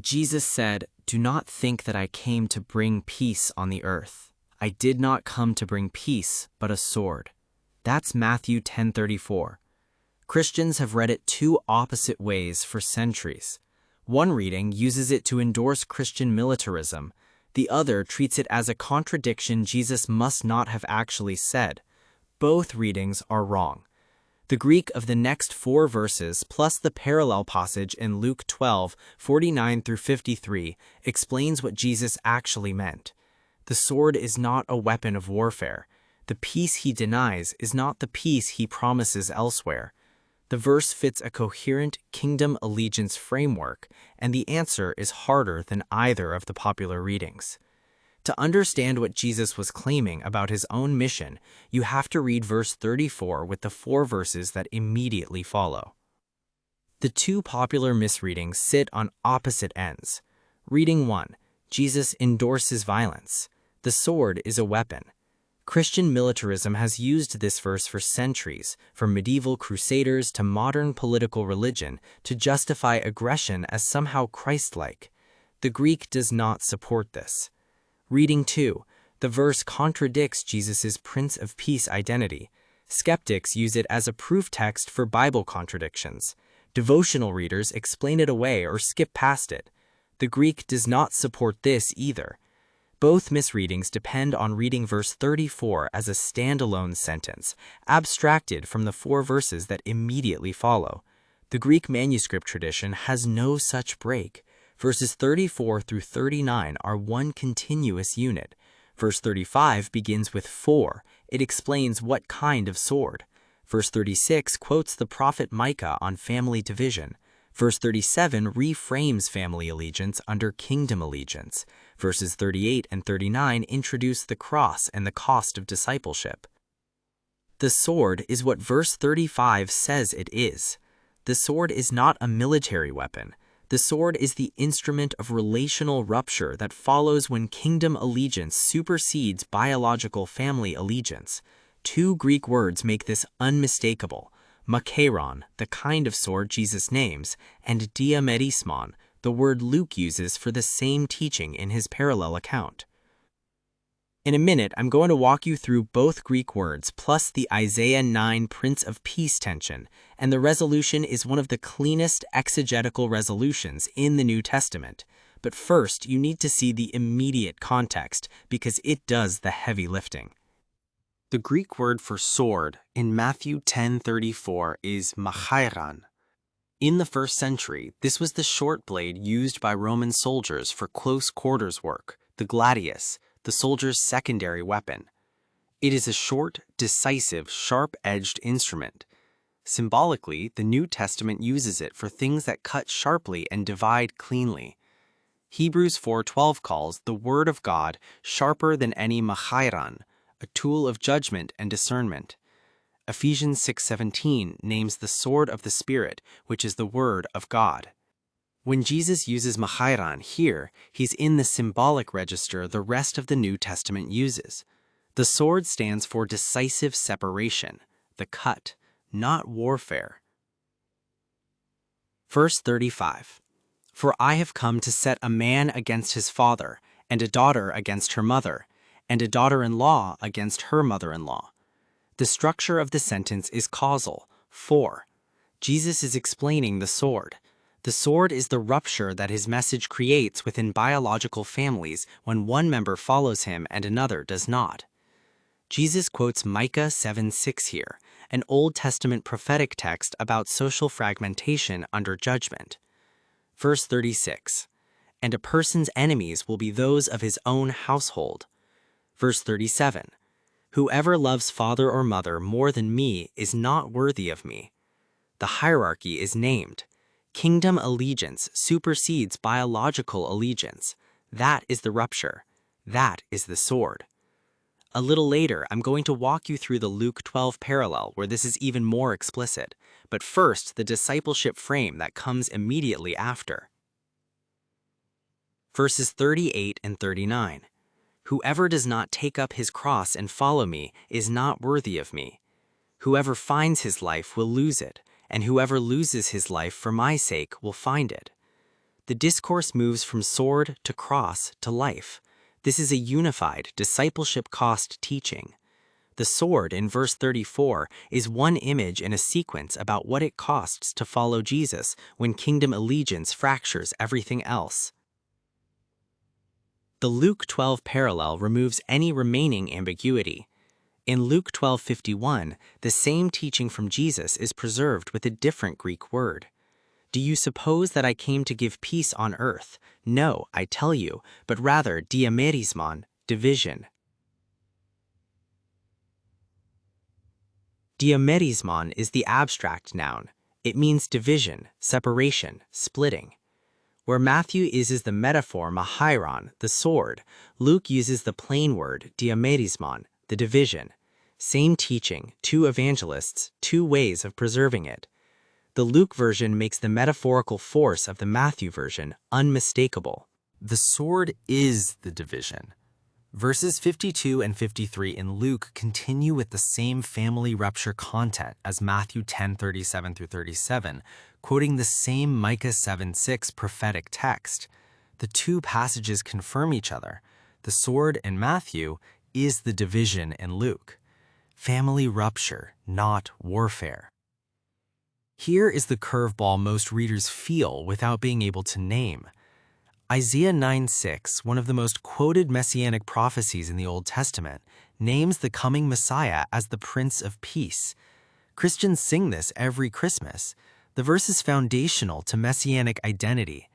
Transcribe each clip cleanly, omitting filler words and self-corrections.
Jesus said, "Do not think that I came to bring peace on the earth. I did not come to bring peace, but a sword." That's Matthew 10:34. Christians have read it two opposite ways for centuries. One reading uses it to endorse Christian militarism. The other treats it as a contradiction Jesus must not have actually said. Both readings are wrong. The Greek of the next four verses, plus the parallel passage in Luke 12:49-53, explains what Jesus actually meant. The sword is not a weapon of warfare. The peace he denies is not the peace he promises elsewhere. The verse fits a coherent kingdom allegiance framework, and the answer is harder than either of the popular readings. To understand what Jesus was claiming about his own mission, you have to read verse 34 with the four verses that immediately follow. The two popular misreadings sit on opposite ends. Reading 1, Jesus endorses violence. The sword is a weapon. Christian militarism has used this verse for centuries, from medieval crusaders to modern political religion, to justify aggression as somehow Christ-like. The Greek does not support this. Reading 2, the verse contradicts Jesus' Prince of Peace identity. Skeptics use it as a proof text for Bible contradictions. Devotional readers explain it away or skip past it. The Greek does not support this either. Both misreadings depend on reading verse 34 as a standalone sentence, abstracted from the four verses that immediately follow. The Greek manuscript tradition has no such break. Verses 34 through 39 are one continuous unit. Verse 35 begins with "for." It explains what kind of sword. Verse 36 quotes the prophet Micah on family division. Verse 37 reframes family allegiance under kingdom allegiance. Verses 38 and 39 introduce the cross and the cost of discipleship. The sword is what verse 35 says it is. The sword is not a military weapon. The sword is the instrument of relational rupture that follows when kingdom allegiance supersedes biological family allegiance. Two Greek words make this unmistakable: makairon, the kind of sword Jesus names, and diamerismon, the word Luke uses for the same teaching in his parallel account. In a minute, I'm going to walk you through both Greek words plus the Isaiah 9 Prince of Peace tension, and the resolution is one of the cleanest exegetical resolutions in the New Testament. But first, you need to see the immediate context, because it does the heavy lifting. The Greek word for sword in Matthew 10:34 is makairon. In the first century, this was the short blade used by Roman soldiers for close quarters work, the gladius, the soldier's secondary weapon. It is a short, decisive, sharp-edged instrument. Symbolically, the New Testament uses it for things that cut sharply and divide cleanly. Hebrews 4:12 calls the Word of God sharper than any makairon, a tool of judgment and discernment. Ephesians 6:17 names the sword of the Spirit, which is the Word of God. When Jesus uses makairon here, he's in the symbolic register the rest of the New Testament uses. The sword stands for decisive separation, the cut, not warfare. Verse 35. For I have come to set a man against his father, and a daughter against her mother, and a daughter-in-law against her mother-in-law. The structure of the sentence is causal, for. Jesus is explaining the sword. The sword is the rupture that his message creates within biological families when one member follows him and another does not. Jesus quotes Micah 7:6 here, an Old Testament prophetic text about social fragmentation under judgment. Verse 36, and a person's enemies will be those of his own household. Verse 37, whoever loves father or mother more than me is not worthy of me. The hierarchy is named. Kingdom allegiance supersedes biological allegiance. That is the rupture. That is the sword. A little later, I'm going to walk you through the Luke 12 parallel where this is even more explicit, but first the discipleship frame that comes immediately after. Verses 38 and 39. Whoever does not take up his cross and follow me is not worthy of me. Whoever finds his life will lose it, and whoever loses his life for my sake will find it. The discourse moves from sword to cross to life. This is a unified, discipleship cost teaching. The sword in verse 34 is one image in a sequence about what it costs to follow Jesus when kingdom allegiance fractures everything else. The Luke 12 parallel removes any remaining ambiguity. In Luke 12:51, the same teaching from Jesus is preserved with a different Greek word. Do you suppose that I came to give peace on earth? No, I tell you, but rather diamerismon, division. Diamerismon is the abstract noun. It means division, separation, splitting. Where Matthew uses the metaphor mahairon, the sword, Luke uses the plain word diamerismon, the division. Same teaching, two evangelists, two ways of preserving it. The Luke version makes the metaphorical force of the Matthew version unmistakable. The sword is the division. Verses 52 and 53 in Luke continue with the same family rupture content as Matthew 10:37-37, quoting the same Micah 7:6 prophetic text. The two passages confirm each other. The sword in Matthew is the division in Luke. Family rupture, not warfare. Here is the curveball most readers feel without being able to name. Isaiah 9:6, one of the most quoted messianic prophecies in the Old Testament, names the coming Messiah as the Prince of Peace. Christians sing this every Christmas. The verse is foundational to messianic identity.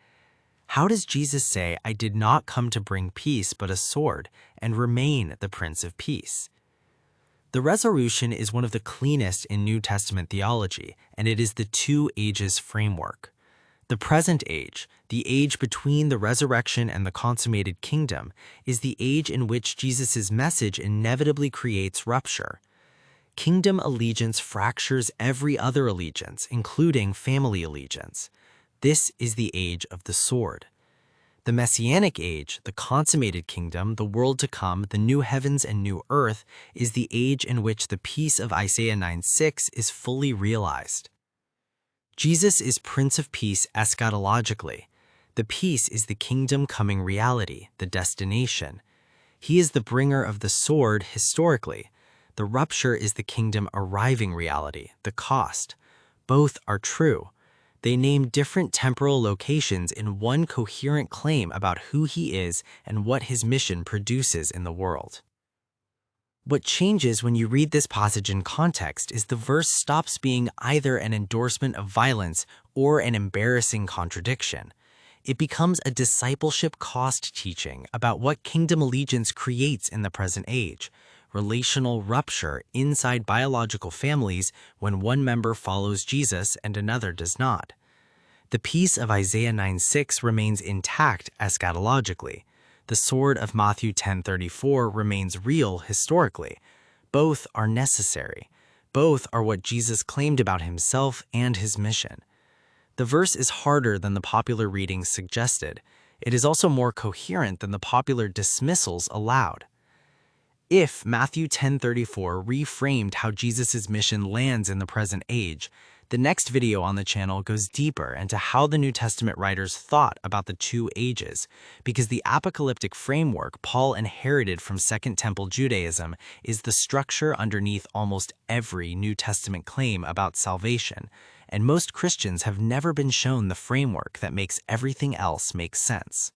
How does Jesus say, "I did not come to bring peace but a sword," and remain the Prince of Peace? The resurrection is one of the cleanest in New Testament theology, and it is the two ages framework. The present age, the age between the resurrection and the consummated kingdom, is the age in which Jesus' message inevitably creates rupture. Kingdom allegiance fractures every other allegiance, including family allegiance. This is the age of the sword. The messianic age, the consummated kingdom, the world to come, the new heavens and new earth, is the age in which the peace of Isaiah 9:6 is fully realized. Jesus is Prince of Peace eschatologically. The peace is the kingdom coming reality, the destination. He is the bringer of the sword historically. The rupture is the kingdom arriving reality, the cost. Both are true. They name different temporal locations in one coherent claim about who he is and what his mission produces in the world. What changes when you read this passage in context is the verse stops being either an endorsement of violence or an embarrassing contradiction. It becomes a discipleship cost teaching about what kingdom allegiance creates in the present age, relational rupture inside biological families when one member follows Jesus and another does not. The peace of Isaiah 9:6 remains intact eschatologically. The sword of Matthew 10:34 remains real historically. Both are necessary. Both are what Jesus claimed about himself and his mission. The verse is harder than the popular readings suggested. It is also more coherent than the popular dismissals allowed. If Matthew 10:34 reframed how Jesus' mission lands in the present age, the next video on the channel goes deeper into how the New Testament writers thought about the two ages, because the apocalyptic framework Paul inherited from Second Temple Judaism is the structure underneath almost every New Testament claim about salvation, and most Christians have never been shown the framework that makes everything else make sense.